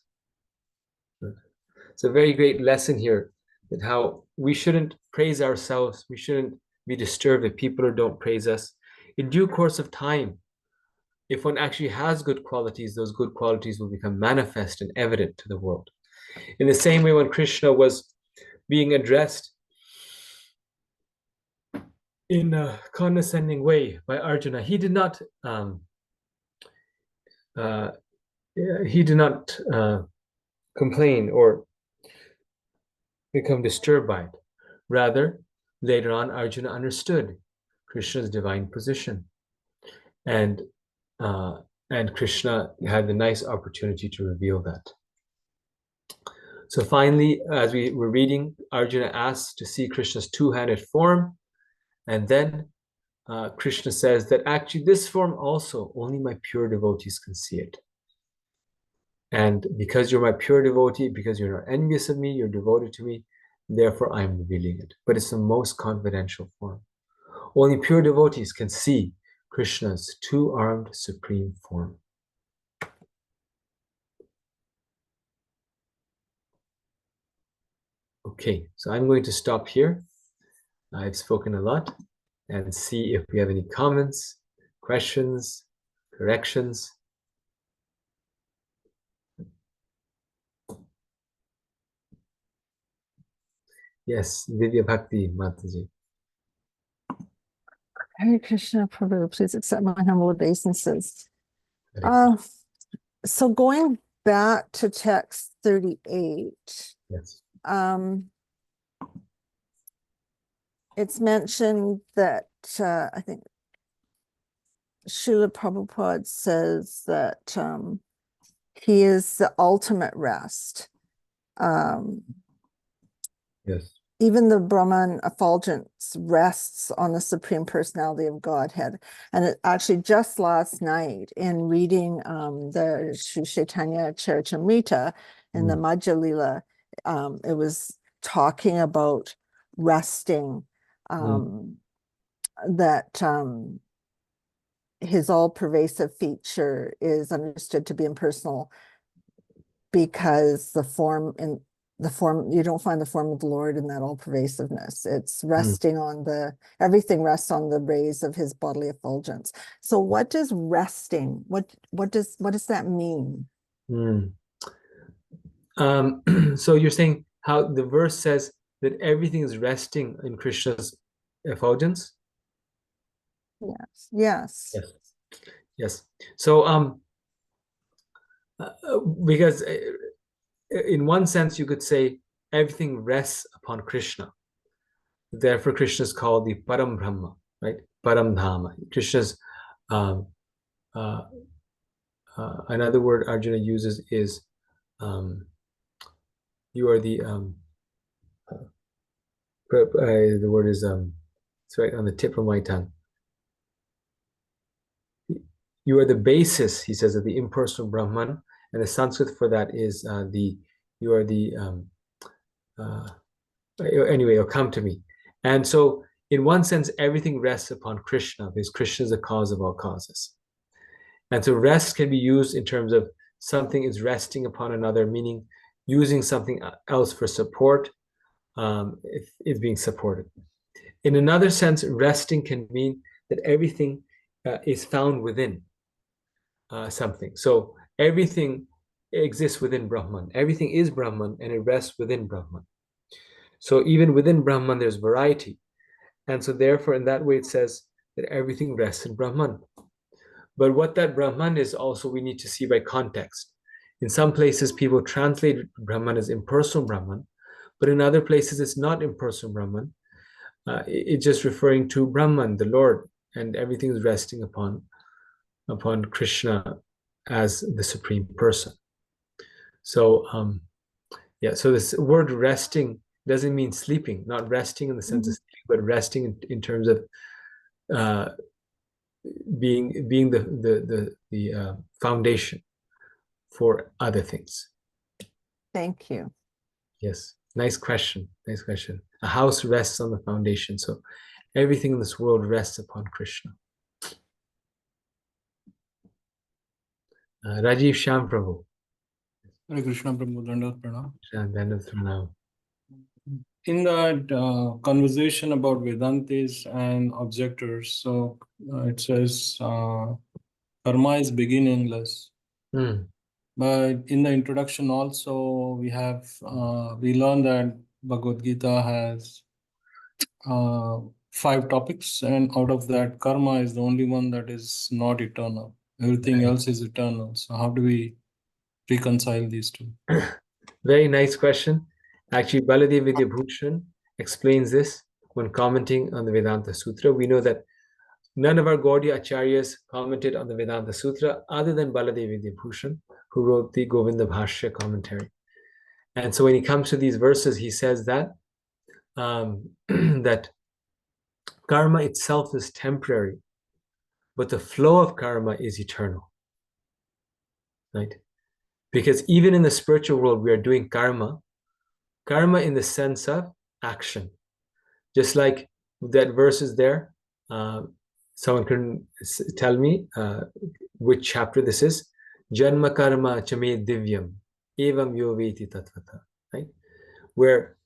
It's a very great lesson here, that how we shouldn't praise ourselves, we shouldn't be disturbed if people don't praise us. In due course of time, if one actually has good qualities, those good qualities will become manifest and evident to the world. In the same way, when Krishna was being addressed in a condescending way by Arjuna, he did not complain or become disturbed by it. Rather, later on, Arjuna understood Krishna's divine position, and Krishna had the nice opportunity to reveal that. So finally, as we were reading, Arjuna asks to see Krishna's two-handed form, and then Krishna says that actually this form also, only my pure devotees can see it. And because you're my pure devotee, because you're not envious of me, you're devoted to me, therefore I'm revealing it. But it's the most confidential form. Only pure devotees can see Krishna's two-armed supreme form. Okay, so I'm going to stop here. I've spoken a lot, and see if we have any comments, questions, corrections. Yes, Divya Bhakti Mataji. Hare Krishna Prabhu, please accept my humble obeisances. Hare So going back to text 38, Yes. it's mentioned that I think Srila Prabhupada says that he is the ultimate rest. Yes. Even the Brahman effulgence rests on the Supreme Personality of Godhead. And it actually just last night in reading the Sri Chaitanya Charitamrita in the Madhya Lila, it was talking about resting, that his all-pervasive feature is understood to be impersonal because the form, you don't find the form of the Lord in that all-pervasiveness. It's resting on everything rests on the rays of his bodily effulgence. So what does resting, what does that mean? So you're saying how the verse says that everything is resting in Krishna's effulgence? Yes. Yes. So because in one sense you could say everything rests upon Krishna. Therefore Krishna is called the Param Brahma, right? Param Dhama. Krishna's another word Arjuna uses is you are the word is it's right on the tip of my tongue. You are the basis, he says, of the impersonal Brahman, and the Sanskrit for that is you are the anyway, it'll come to me. And so in one sense, everything rests upon Krishna, because Krishna is the cause of all causes. And so rest can be used in terms of something is resting upon another, meaning using something else for support, if it's being supported. In another sense, resting can mean that everything is found within something. So everything exists within Brahman. Everything is Brahman and it rests within Brahman. So even within Brahman, there's variety. And so therefore, in that way, it says that everything rests in Brahman. But what that Brahman is also, we need to see by context. In some places, people translate Brahman as impersonal Brahman, but in other places, it's not impersonal Brahman. It's just referring to Brahman, the Lord, and everything is resting upon Krishna as the supreme person. So yeah, so this word resting doesn't mean sleeping, not resting in the sense of sleeping, but resting in terms of being the foundation for other things. Thank you. Yes, nice question. Nice question. A house rests on the foundation, so everything in this world rests upon Krishna. Rajiv Shyam Prabhu. Hare Krishna Prabhu, Dandavat Pranam. Dandavat Pranam. In that conversation about Vedantis and objectors, so it says karma is beginningless. But in the introduction also, we have we learn that Bhagavad Gita has 5 topics, and out of that, karma is the only one that is not eternal. Everything else is eternal. So how do we reconcile these two? Very nice question. Actually, Baladev Vidyabhushan explains this when commenting on the Vedanta Sutra. We know that none of our Gaudiya Acharyas commented on the Vedanta Sutra other than Baladev Vidyabhushan, who wrote the Govinda Bhashya commentary. And so when he comes to these verses, he says that that karma itself is temporary, but the flow of karma is eternal. Right? Because even in the spiritual world, we are doing karma in the sense of action. Just like that verse is there. Someone can tell me which chapter this is. Janma karma chame divyam evam yoveti tatvata. Right? Where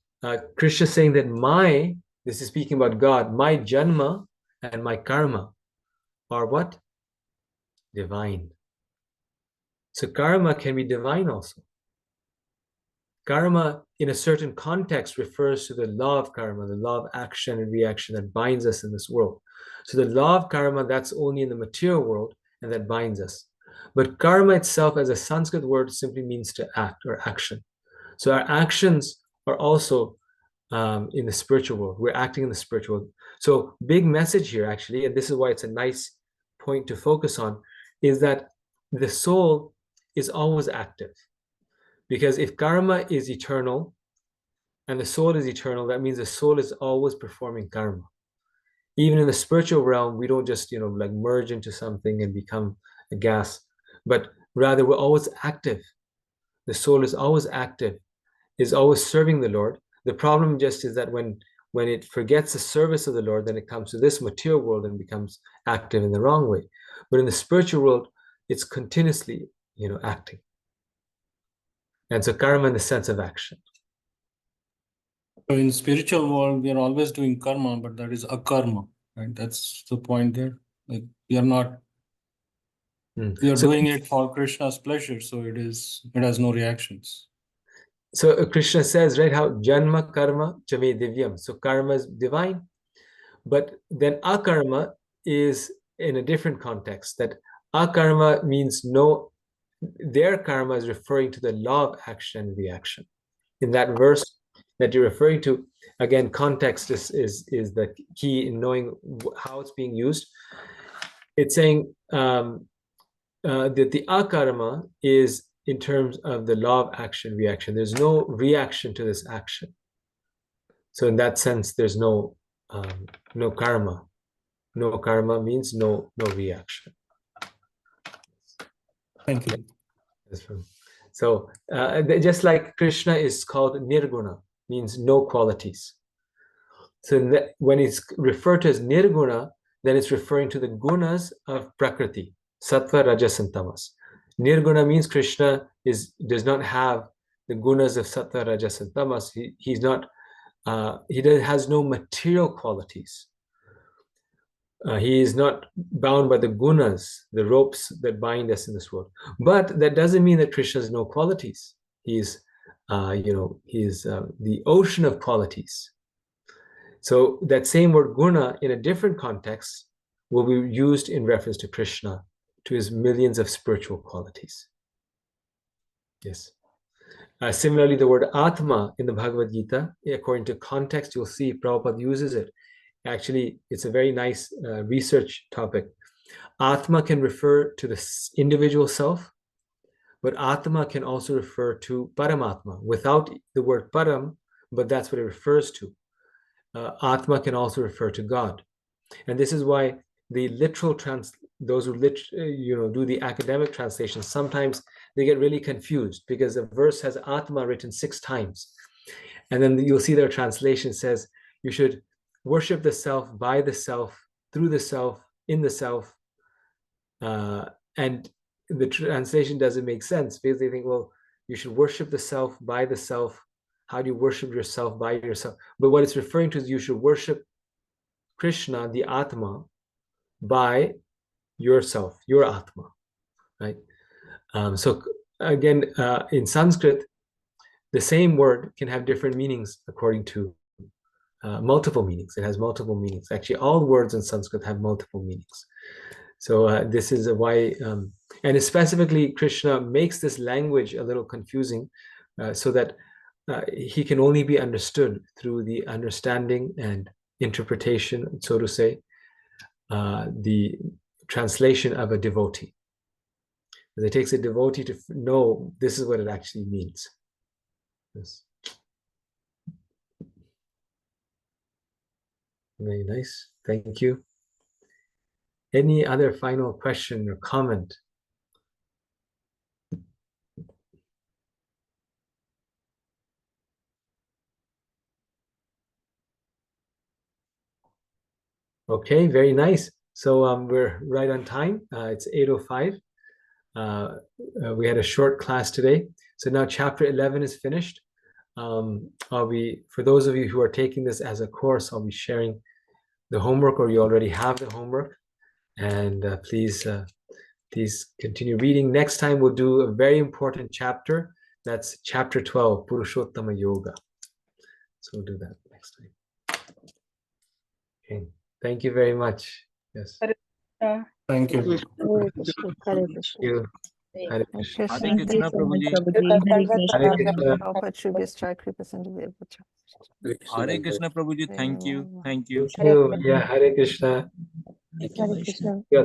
Krishna is saying that this is speaking about God, my janma and my karma are what? Divine. So karma can be divine also. Karma, in a certain context, refers to the law of karma, the law of action and reaction that binds us in this world. So the law of karma, that's only in the material world, and that binds us. But karma itself, as a Sanskrit word, simply means to act or action. So our actions are also in the spiritual world. We're acting in the spiritual world. So big message here, actually, and this is why it's a nice point to focus on, is that the soul is always active. Because if karma is eternal and the soul is eternal, that means the soul is always performing karma. Even in the spiritual realm, we don't just, like merge into something and become a gas, but rather we're always active. The soul is always active, is always serving the Lord. The problem just is that when it forgets the service of the Lord, then it comes to this material world and becomes active in the wrong way. But in the spiritual world, it's continuously, acting. And so karma in the sense of action. So in spiritual world, we are always doing karma, but that is akarma, right? That's the point there. Like we are not, we are doing it for Krishna's pleasure, so it has no reactions. So Krishna says, right, how janma karma chame divyam. So karma is divine, but then akarma is in a different context. That akarma means their karma is referring to the law of action and reaction. In that verse that you're referring to, again, context is the key in knowing how it's being used. It's saying that the akarma is in terms of the law of action reaction. There's no reaction to this action. So in that sense, there's no karma. No karma means no reaction. Thank you. So just like Krishna is called Nirguna, means no qualities. So when it's referred to as Nirguna, then it's referring to the gunas of Prakriti, Sattva, Rajas, and Tamas. Nirguna means Krishna does not have the gunas of Sattva, Rajas, and Tamas. He has no material qualities. He is not bound by the gunas, the ropes that bind us in this world. But that doesn't mean that Krishna has no qualities. He is the ocean of qualities. So that same word guna in a different context will be used in reference to Krishna, to his millions of spiritual qualities. Yes. Similarly, the word Atma in the Bhagavad Gita, according to context, you'll see Prabhupada uses it. Actually, it's a very nice research topic. Atma can refer to the individual self, but Atma can also refer to Paramatma without the word Param, but that's what it refers to. Atma can also refer to God. And this is why the literal those who do the academic translation, sometimes they get really confused because the verse has Atma written 6 times. And then you'll see their translation says, you should worship the self, by the self, through the self, in the self. And the translation doesn't make sense because they think, well, you should worship the self, by the self. How do you worship yourself, by yourself? But what it's referring to is you should worship Krishna, the Atma, by yourself, your Atma, right? So again, in Sanskrit, the same word can have different meanings according to multiple meanings. It has multiple meanings. Actually, all words in Sanskrit have multiple meanings. So this is why, and specifically Krishna makes this language a little confusing so that he can only be understood through the understanding and interpretation, so to say, the translation of a devotee. It takes a devotee to know this is what it actually means. Yes. Very nice. Thank you. Any other final question or comment? Okay, very nice. So we're right on time. It's 8:05. We had a short class today. So now chapter 11 is finished. For those of you who are taking this as a course, I'll be sharing the homework, or you already have the homework. And please continue reading. Next time we'll do a very important chapter. That's chapter 12, Purushottama Yoga. So we'll do that next time. Okay. Thank you very much. Yes. Thank you. Hare Krishna. Hare Krishna. Thank you. Hare Krishna. Krishna. Thank you so much, Prabhuji. Sarvat Hare Krishna. Hare Krishna. Prabhupada should be Strike Kripa Sindhu. Hare Krishna Prabhuji, thank you. Thank you. Thank you. Yeah, Hare Krishna. Hare Krishna. Yeah,